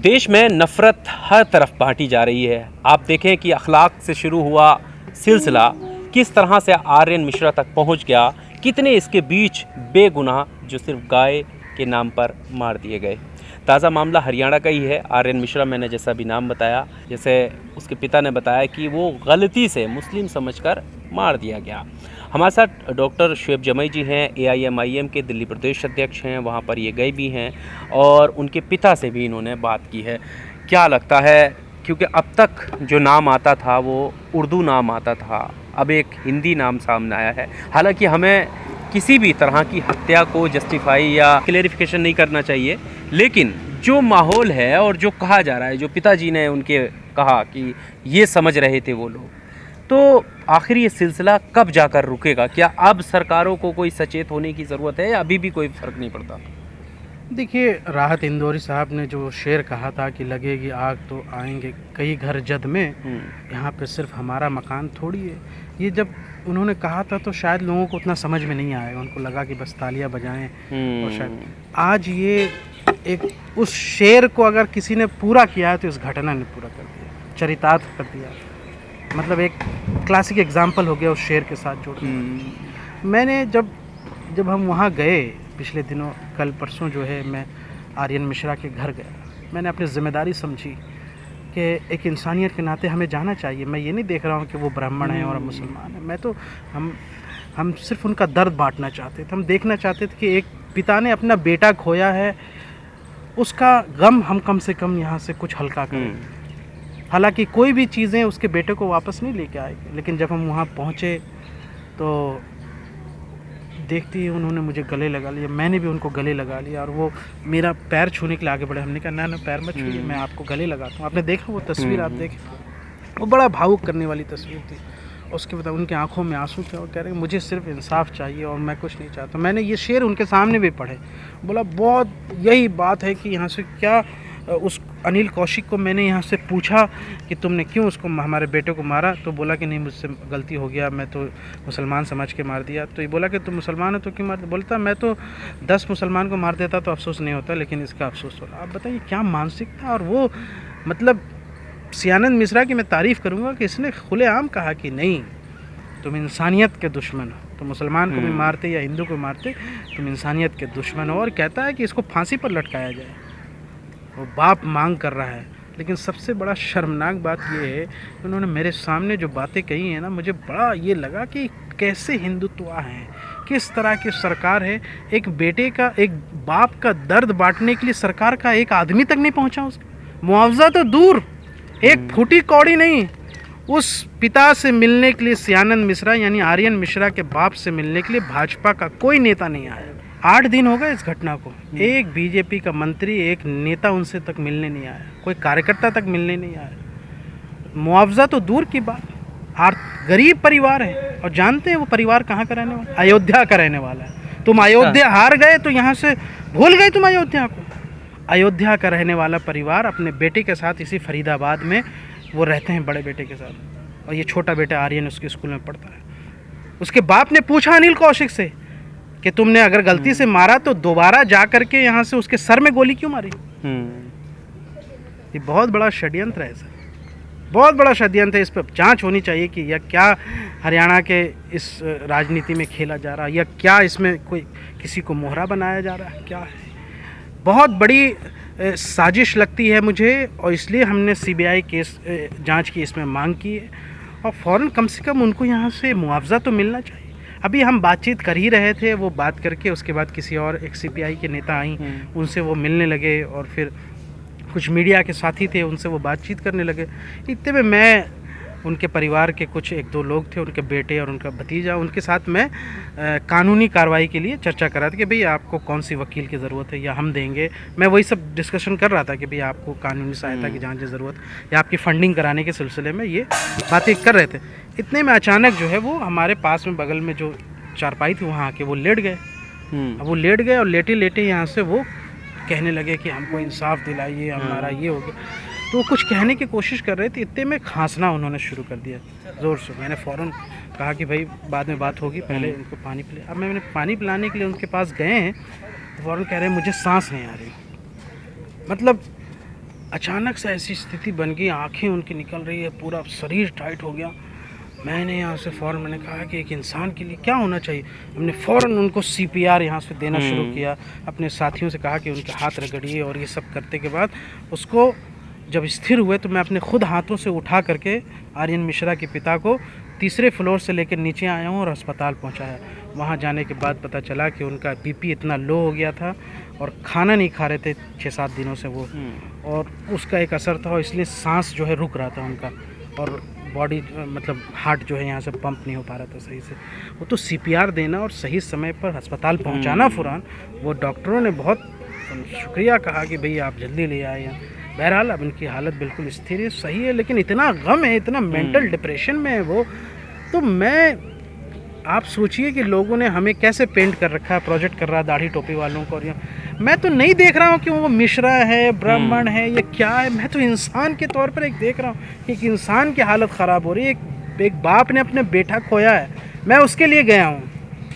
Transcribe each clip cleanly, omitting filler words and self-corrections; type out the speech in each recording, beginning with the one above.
देश में नफ़रत हर तरफ बांटी जा रही है। आप देखें कि अखलाक से शुरू हुआ सिलसिला किस तरह से आर्यन मिश्रा तक पहुंच गया। कितने इसके बीच बेगुनाह जो सिर्फ गाय के नाम पर मार दिए गए। ताज़ा मामला हरियाणा का ही है। आर्यन मिश्रा, मैंने जैसा भी नाम बताया, जैसे उसके पिता ने बताया कि वो गलती से मुस्लिम समझकर मार दिया गया। हमारे साथ डॉक्टर शुएब जमई जी हैं, AIMIM के दिल्ली प्रदेश अध्यक्ष हैं, वहाँ पर ये गए भी हैं और उनके पिता से भी इन्होंने बात की है। क्या लगता है, क्योंकि अब तक जो नाम आता था वो उर्दू नाम आता था, अब एक हिंदी नाम सामने आया है। हालांकि हमें किसी भी तरह की हत्या को जस्टिफाई या क्लेरिफिकेशन नहीं करना चाहिए, लेकिन जो माहौल है और जो कहा जा रहा है, जो पिताजी ने उनके कहा कि ये समझ रहे थे वो लोग, तो आखिर ये सिलसिला कब जाकर रुकेगा? क्या अब सरकारों को कोई सचेत होने की ज़रूरत है या अभी भी कोई फ़र्क नहीं पड़ता? देखिए, राहत इंदौरी साहब ने जो शेर कहा था कि लगेगी आग तो आएंगे कई घर जद में, यहाँ पे सिर्फ हमारा मकान थोड़ी है। ये जब उन्होंने कहा था तो शायद लोगों को उतना समझ में नहीं आएगा, उनको लगा कि बस तालियां बजाएं। और शायद आज ये एक उस शेर को अगर किसी ने पूरा किया है तो इस घटना ने पूरा कर दिया, चरितार्थ कर दिया। मतलब एक क्लासिक एग्जाम्पल हो गया उस शेर के साथ जोड़ना। मैंने जब हम वहाँ गए पिछले दिनों, कल परसों जो है, मैं आर्यन मिश्रा के घर गया। मैंने अपनी ज़िम्मेदारी समझी कि एक इंसानियत के नाते हमें जाना चाहिए। मैं ये नहीं देख रहा हूँ कि वो ब्राह्मण हैं और मुसलमान हैं। मैं तो हम सिर्फ उनका दर्द बांटना चाहते थे। हम देखना चाहते थे कि एक पिता ने अपना बेटा खोया है, उसका गम हम कम से कम यहाँ से कुछ हल्का करें। हालांकि कोई भी चीज़ें उसके बेटे को वापस नहीं लेके आएगी, लेकिन जब हम वहाँ पहुँचे तो देखते ही उन्होंने मुझे गले लगा लिया, मैंने भी उनको गले लगा लिया और वो मेरा पैर छूने के लिए आगे बढ़े। हमने कहा ना पैर मत छूइए, मैं आपको गले लगाता हूँ। आपने देखा वो तस्वीर, आप देखें, वो बड़ा भावुक करने वाली तस्वीर थी। उसके बाद उनकी आंखों में आंसू थे और कह रहे हैं मुझे सिर्फ इंसाफ चाहिए और मैं कुछ नहीं चाहता। मैंने ये शेर उनके सामने भी पढ़े, बोला बहुत यही बात है कि यहाँ से क्या उस अनिल कौशिक को मैंने यहाँ से पूछा कि तुमने क्यों उसको, हमारे बेटे को मारा, तो बोला कि नहीं मुझसे गलती हो गया, मैं तो मुसलमान समझ के मार दिया। तो ये बोला कि तुम मुसलमान हो तो क्यों मार दिया? बोलता मैं तो 10 मुसलमान को मार देता तो अफसोस नहीं होता, लेकिन इसका अफसोस हो रहा। आप बताइए क्या मानसिक था। और वो मतलब सियानंद मिश्रा की मैं तारीफ़ करूँगा कि इसने खुलेआम कहा कि नहीं, तुम इंसानियत के दुश्मन हो, तो मुसलमान को भी मारते या हिंदू को मारते, तुम इंसानियत के दुश्मन हो। और कहता है कि इसको फांसी पर लटकाया जाए। वो बाप मांग कर रहा है। लेकिन सबसे बड़ा शर्मनाक बात ये है कि उन्होंने मेरे सामने जो बातें कही हैं ना, मुझे बड़ा ये लगा कि कैसे हिंदुत्वा हैं, किस तरह की सरकार है। एक बेटे का, एक बाप का दर्द बांटने के लिए सरकार का एक आदमी तक नहीं पहुंचा। उसका मुआवजा तो दूर, एक फूटी कौड़ी नहीं। उस पिता से मिलने के लिए सियानंद मिश्रा यानी आर्यन मिश्रा के बाप से मिलने के लिए भाजपा का कोई नेता नहीं आया। 8 दिन हो गए इस घटना को, एक बीजेपी का मंत्री, एक नेता उनसे तक मिलने नहीं आया, कोई कार्यकर्ता तक मिलने नहीं आया। मुआवजा तो दूर की बात, गरीब परिवार है। और जानते हैं वो परिवार कहाँ का रहने वाला? अयोध्या का रहने वाला है। तुम अयोध्या हार गए तो यहाँ से भूल गए तुम अयोध्या को। अयोध्या का रहने वाला परिवार अपने बेटे के साथ इसी फरीदाबाद में वो रहते हैं, बड़े बेटे के साथ। और ये छोटा बेटा आर्यन उसके स्कूल में पढ़ता है। उसके बाप ने पूछा अनिल कौशिक से कि तुमने अगर गलती से मारा तो दोबारा जा करके यहाँ से उसके सर में गोली क्यों मारी? ये बहुत बड़ा षड्यंत्र है सर, बहुत बड़ा षड्यंत्र है। इस पर जांच होनी चाहिए कि यह क्या हरियाणा के इस राजनीति में खेला जा रहा है, या क्या इसमें कोई किसी को मोहरा बनाया जा रहा है, क्या है। बहुत बड़ी साजिश लगती है मुझे, और इसलिए हमने CBI केस जांच की इसमें मांग की है। और फ़ौरन कम से कम उनको यहाँ से मुआवजा तो मिलना चाहिए। अभी हम बातचीत कर ही रहे थे, वो बात करके उसके बाद किसी और एक CPI के नेता आई, उनसे वो मिलने लगे और फिर कुछ मीडिया के साथी थे, उनसे वो बातचीत करने लगे। इतने में मैं उनके परिवार के कुछ 1-2 लोग थे, उनके बेटे और उनका भतीजा, उनके साथ मैं कानूनी कार्रवाई के लिए चर्चा कर रहा था कि भाई आपको कौन सी वकील की ज़रूरत है या हम देंगे। मैं वही सब डिस्कशन कर रहा था कि भाई आपको कानूनी सहायता की जहाँ की ज़रूरत या आपकी फंडिंग कराने के सिलसिले में ये बातें कर रहे थे। इतने में अचानक जो है वो हमारे पास में बगल में जो चारपाई थी वहाँ आके वो लेट गए। अब वो लेट गए और लेटे लेटे यहाँ से वो कहने लगे कि हमको इंसाफ दिलाइए, हमारा ये हो गया। तो वो कुछ कहने की कोशिश कर रहे थे, इतने में खांसना उन्होंने शुरू कर दिया ज़ोर से। मैंने फ़ौरन कहा कि भाई बाद में बात होगी, पहले उनको पानी पिले। अब मैंने पानी पिलाने के लिए उनके पास गए हैं, फ़ौरन कह रहे हैं मुझे सांस नहीं आ रही। मतलब अचानक से ऐसी स्थिति बन गई, आंखें उनकी निकल रही है, पूरा शरीर टाइट हो गया। मैंने यहाँ से फ़ौरन मैंने कहा कि एक इंसान के लिए क्या होना चाहिए। हमने फ़ौरन उनको CPR यहाँ से देना शुरू किया। अपने साथियों से कहा कि उनके हाथ रगड़िए, और ये सब करने के बाद उसको जब स्थिर हुए तो मैं अपने खुद हाथों से उठा करके आर्यन मिश्रा के पिता को तीसरे फ्लोर से लेकर नीचे आया हूँ और अस्पताल पहुँचाया। वहाँ जाने के बाद पता चला कि उनका BP इतना लो हो गया था और खाना नहीं खा रहे थे 6-7 दिनों से वो, और उसका एक असर था, और इसलिए सांस जो है रुक रहा था उनका, और बॉडी मतलब हार्ट जो है यहाँ से पंप नहीं हो पा रहा था सही से। वो तो CPR देना और सही समय पर अस्पताल पहुँचाना फ़ौरन, वो डॉक्टरों ने बहुत शुक्रिया कहा कि भई आप जल्दी ले आए हैं। बहरहाल अब उनकी हालत बिल्कुल स्थिर है, सही है, लेकिन इतना गम है, इतना मेंटल डिप्रेशन में है वो। तो आप सोचिए कि लोगों ने हमें कैसे पेंट कर रखा है, प्रोजेक्ट कर रहा है दाढ़ी टोपी वालों को, और मैं तो नहीं देख रहा हूँ कि वो मिश्रा है, ब्राह्मण है, ये क्या है। मैं तो इंसान के तौर पर एक देख रहा हूँ कि एक इंसान की हालत ख़राब हो रही है। एक बाप ने अपने बेटा खोया है, मैं उसके लिए गया हूँ,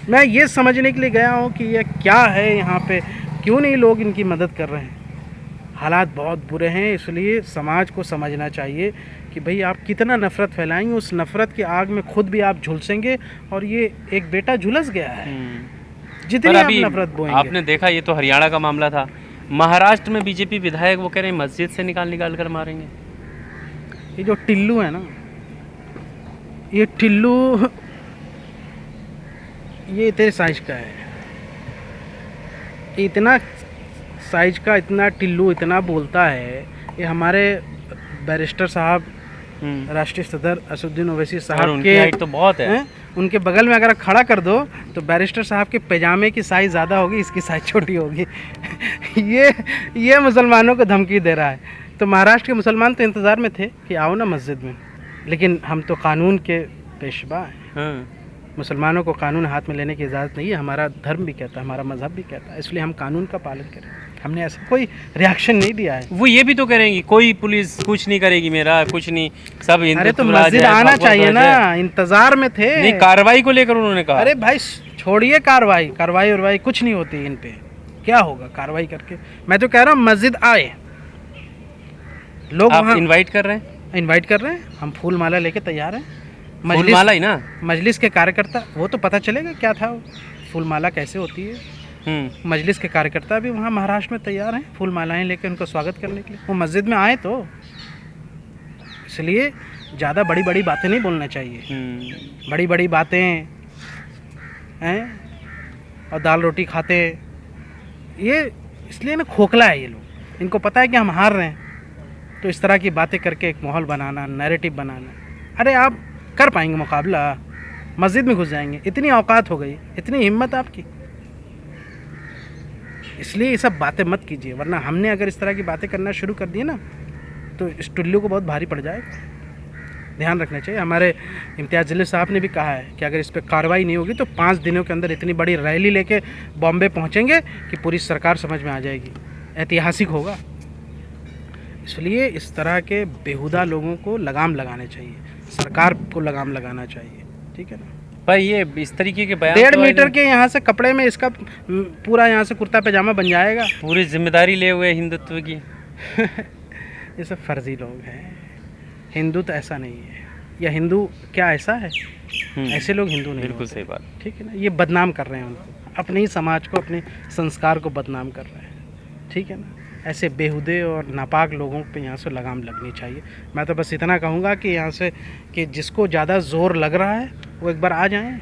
मैं ये समझने के लिए गया हूँ कि ये क्या है यहाँ पे, क्यों नहीं लोग इनकी मदद कर रहे हैं। हालात बहुत बुरे हैं, इसलिए समाज को समझना चाहिए कि भाई आप कितना नफ़रत फैलाएंगे, उस नफ़रत की आग में खुद भी आप झुलसेंगे, और ये एक बेटा झुलस गया है जितनी आप नफ़रत बोएंगे। आपने देखा, ये तो हरियाणा का मामला था। महाराष्ट्र में बीजेपी विधायक वो कह रहे हैं मस्जिद से निकाल कर मारेंगे। ये जो टिल्लू है ना, ये टिल्लू ये तेरे साइज का है, इतना साइज का, इतना टिल्लू, इतना बोलता है। ये हमारे बैरिस्टर साहब, राष्ट्रीय सदर असदुद्दीन ओवैसी साहब के हाइट तो बहुत है, उनके बगल में अगर खड़ा कर दो तो बैरिस्टर साहब के पैजामे की साइज़ ज़्यादा होगी, इसकी साइज़ छोटी होगी। ये मुसलमानों को धमकी दे रहा है। तो महाराष्ट्र के मुसलमान तो इंतज़ार में थे कि आओ ना मस्जिद में, लेकिन हम तो कानून के पेशवा हैं। मुसलमानों को कानून हाथ में लेने की इजाज़त नहीं है, हमारा धर्म भी कहता है, हमारा मज़हब भी कहता है, इसलिए हम कानून का पालन करें। हमने ऐसा कोई रिएक्शन नहीं दिया है। वो ये भी तो करेंगी, कोई पुलिस कुछ नहीं करेगी, मेरा कुछ नहीं, सब अरे तो मस्जिद आना चाहिए ना, इंतजार में थे। नहीं, कार्रवाई को लेकर उन्होंने कहा। अरे भाई छोड़िए कार्रवाई कुछ नहीं होती इन पे, क्या होगा कार्रवाई करके। मैं तो कह रहा हूँ मस्जिद आए, लोग आप इनवाइट कर रहे हैं, हम फूल माला लेके तैयार हैं। फूल माला ही ना, मजलिस के कार्यकर्ता, वो तो पता चलेगा क्या था वो, फूल माला कैसे होती है। मजलिस के कार्यकर्ता भी वहाँ महाराष्ट्र में तैयार हैं फूल मालाएं लेकर उनको स्वागत करने के लिए। वो मस्जिद में आए तो, इसलिए ज़्यादा बड़ी बड़ी बातें नहीं बोलना चाहिए। बड़ी बड़ी बातें हैं और दाल रोटी खाते, ये इसलिए ना खोखला है ये लोग, इनको पता है कि हम हार रहे हैं, तो इस तरह की बातें करके एक माहौल बनाना, नैरेटिव बनाना। अरे आप कर पाएंगे मुकाबला, मस्जिद में घुस जाएंगे, इतनी औकात हो गई, इतनी हिम्मत आपकी। इसलिए ये सब बातें मत कीजिए, वरना हमने अगर इस तरह की बातें करना शुरू कर दिए ना तो इस टुल्लू को बहुत भारी पड़ जाएगा। ध्यान रखना चाहिए। हमारे इम्तियाज़ जलील साहब ने भी कहा है कि अगर इस पर कार्रवाई नहीं होगी तो 5 दिनों के अंदर इतनी बड़ी रैली लेके बॉम्बे पहुंचेंगे कि पूरी सरकार समझ में आ जाएगी, ऐतिहासिक होगा। इसलिए इस तरह के बेहुदा लोगों को लगाम लगाने चाहिए, सरकार को लगाम लगाना चाहिए, ठीक है ना भाई। ये इस तरीके के बयान 1.5 मीटर के यहाँ से कपड़े में इसका पूरा यहाँ से कुर्ता पैजामा बन जाएगा, पूरी जिम्मेदारी ले हुए हिंदुत्व की। ये सब फर्जी लोग हैं, हिंदू तो ऐसा नहीं है, या हिंदू क्या ऐसा है, ऐसे लोग हिंदू नहीं। बिल्कुल सही बात, ठीक है ना। ये बदनाम कर रहे हैं उनको, अपने ही समाज को, अपने संस्कार को बदनाम कर रहे हैं, ठीक है ना। ऐसे बेहुदे और नापाक लोगों पे यहाँ से लगाम लगनी चाहिए। मैं तो बस इतना कहूँगा कि यहाँ से कि जिसको ज़्यादा ज़ोर लग रहा है वो एक बार आ जाएं,